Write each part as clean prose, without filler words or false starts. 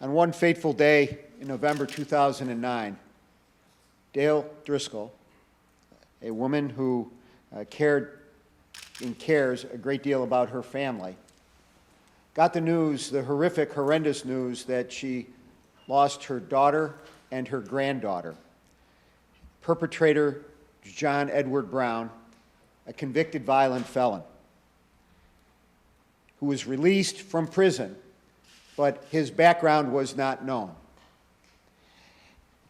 On one fateful day in November 2009, Dale Driscoll, a woman who cared and cares a great deal about her family, got the news, the horrific, horrendous news, that she lost her daughter and her granddaughter. Perpetrator John Edward Brown, a convicted violent felon, who was released from prison, but his background was not known.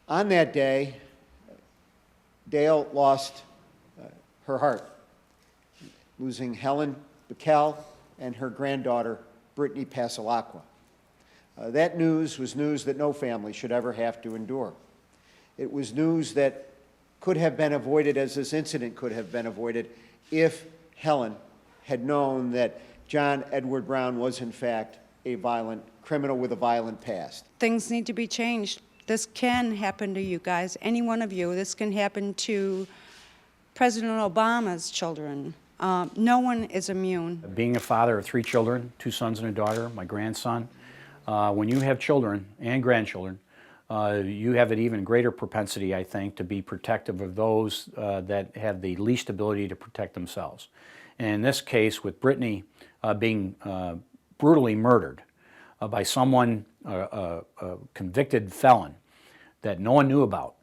On that day, Dale lost her heart, losing Helen Buchel and her granddaughter, Brittany Passalacqua. That news was news that no family should ever have to endure. It was news that could have been avoided, as this incident could have been avoided, if Helen had known that John Edward Brown was, in fact, a violent criminal with a violent past. Things need to be changed. This can happen to you guys, any one of you. This can happen to President Obama's children. No one is immune. Being a father of 3 children, 2 sons and a daughter, my grandson, when you have children and grandchildren, you have an even greater propensity, I think, to be protective of those that have the least ability to protect themselves. And in this case, with Brittany being brutally murdered by someone, a convicted felon that no one knew about,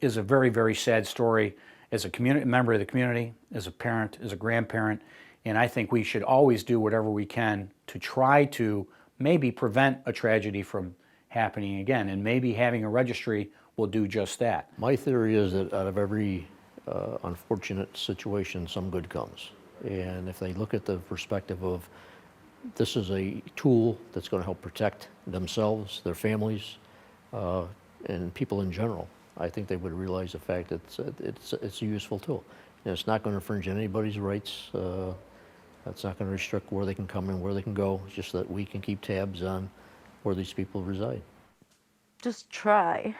is a very, very sad story as a member of the community, as a parent, as a grandparent, and I think we should always do whatever we can to try to maybe prevent a tragedy from happening again, and maybe having a registry will do just that. My theory is that out of every unfortunate situation, some good comes. And if they look at the perspective of this is a tool that's going to help protect themselves, their families, and people in general, I think they would realize the fact that it's a useful tool. And it's not going to infringe anybody's rights. It's not going to restrict where they can come and where they can go. It's just that we can keep tabs on where these people reside. Just try.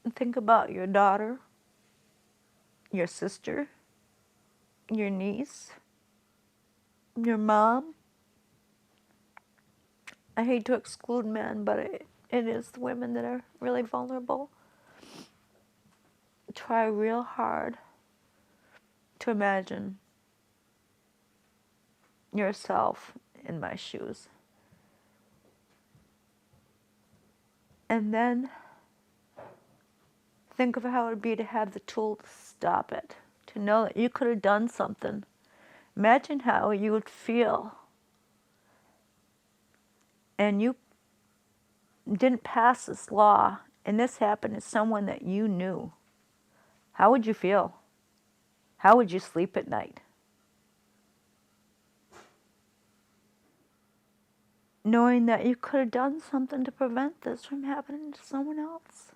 And think about your daughter, your sister, your niece, your mom. I hate to exclude men, but it is the women that are really vulnerable. Try real hard to imagine yourself in my shoes. And then think of how it would be to have the tool to stop it, to know that you could have done something. Imagine how you would feel. And you didn't pass this law, and this happened to someone that you knew. How would you feel? How would you sleep at night? Knowing that you could have done something to prevent this from happening to someone else.